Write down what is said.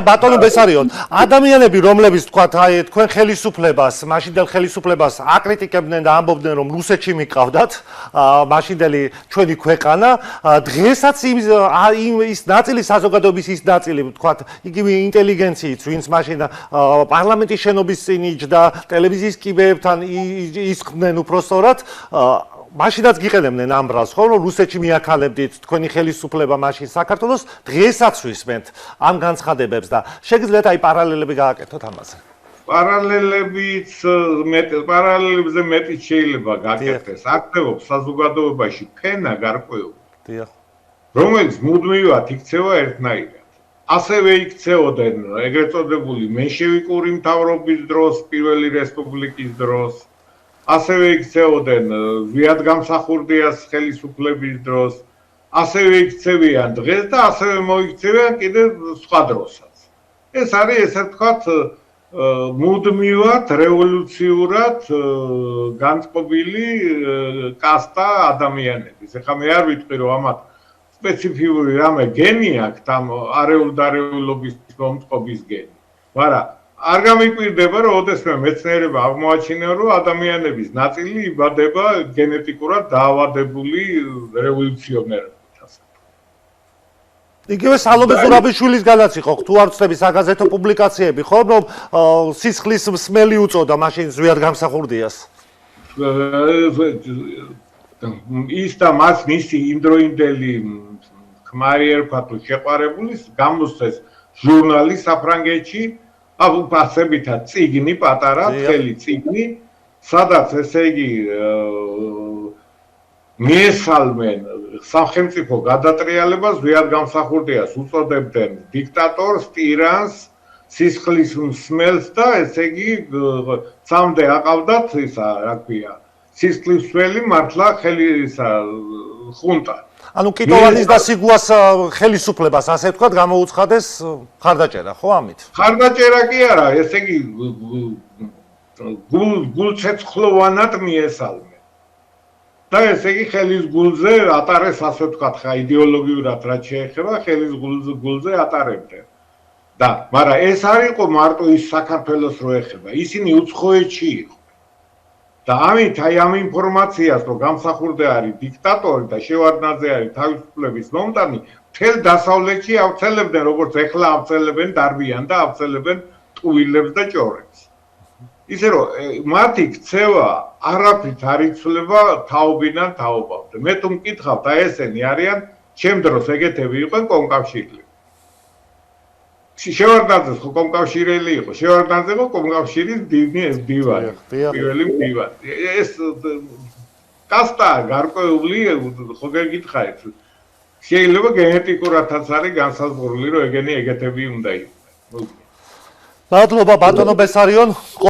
ბატონო ბესარიონ, ადამიანები, რომლებიც თქვათ, აი თქვენ ხელისუფლებას, მაშინდელ ხელისუფლებას აკრიტიკებდნენ და ამბობდნენ, რომ რუსეთში მიყავდათ, მაშინდელი ჩვენი ქვეყანა, დღესაც ის ნაწილი საზოგადოების ის ნაწილი, თქვათ, იგივე ინტელიგენციით, ვინც მაშინ პარლამენტის შენობის წინ იჯდა, ტელევიზიის კიბეებთან ისხდნენ უпроსტორად, მაშინაც გიყენებდნენ ამ ბრალს, ხო, რომ რუსეთში მიაქალებდით თქვენი ხელისუფლება მაშინ საქართველოს, დღესაც ვისმენთ ამ განცხადებებს და შეგიძლიათ აი პარალელები გააკეთოთ ამაზე. პარალელებზე მეტი შეიძლება გაკეთდეს. არსებობს საზოგადოებაში ფენა გარკვეული. დიახ. რომელიც მუდმივად იქცევა ერთნაირად. ასევე იქცეოდნენ ეგრეთ წოდებული მენშევიკური მთავრობის დროს, პირველი რესპუბლიკის დროს. ასევე იქცეოდნენ ზვიადგამსახურდიას ხელისუფლების დროს. ასევე იქცევიან დღეს და ასევე მოიქცევიან კიდევ სხვა დროსაც. ეს არის ესე ვთქვათ მუდმივად რევოლუციურად განწყობილი კასტა ადამიანების. ეხლა მე არ ვიტყვი რომ ამათ სპეციფიური რამე გენი აქვს ამ არეულდარეულობის მომწყობის გენი. მაგრამ არ გამიკვირდება რომ ოდესმე მეცნიერება აღმოაჩინა რომ ადამიანების ნაწილი იბადება გენეტიკურად დაავადებული რევოლუციონერებით. იგივე სალომე ზურაბიშვილისგანაც იყო, თუ არ ვცდები საგაზეთო პუბლიკაციები, ხო, რომ სისხლის მსმელი უწოდა მაშინ ზვიადგამსახურდიას. ის და მისი იმდროინდელი ქმარი ერქვა თუ შეყვარებული გამოსცეს ჟურნალი საფრანგეთში, ასებითად წიგნი პატარა, თხელი წიგნი, სადაც ესე იგი მიესალმენ სახელმწიფო გადატრიალებას ზვიადგამსახურდიას უწოდებდნენ დიქტატორს, ტირანს, სისხლის მსმელს და ესე იგი წამდე აყავდათ ისა, რა ქვია, სისხლისმსმელი მართლა ხუნტა. ანუ კიტოვანის და სიგუას ხელისუფლებას ასე ვთქვათ გამოუცხადეს ხარდაჭერა, ხო ამით? ხარდაჭერა კი არა, ესე იგი გულცეცხლოვანად მიესალმენ. და ესე იგი ხელის გულზე ატარეს ასე ვთქვათ ხა იდეოლოგიურად რაც შეეხება ხელის გულზე ატარებდნენ. და მაგრამ ეს არ იყო მარტო ის საქართველოს რო ეხება, ისინი უცხოეთში იყო. და ამით აი ამ ინფორმაციას რომ გამსახურდე არის დიქტატორი და შევარდნაძე არის თავისუფლების მომტანი, მთელ დასავლეთში ავრცელებდნენ როგორც ეხლა ავრცელებენ დარბიან და ავრცელებენ ტყუილებს და ჭორებს. ისე რომ მათი ქცევა არაფრით არ იცვლება თაობიდან თაობამდე. მე თუ მკითხავთ აი ესენი არიან ჩემ დროს ეგეთები იყვნენ კომკავშირლები. შევარდნაძეს ხო კომკავშირელი იყო, შევარდნაძე იყო კომკავშირის მდივანი, პირველი მდივანი. ეს კასტა გარკვეული ხო გეკითხავთ. შეიძლება გენეტიკურადაც არის განსაზღვრული რომ ეგენი ეგეთები უნდა იყოს. მადლობა ბატონო ბესარიონ.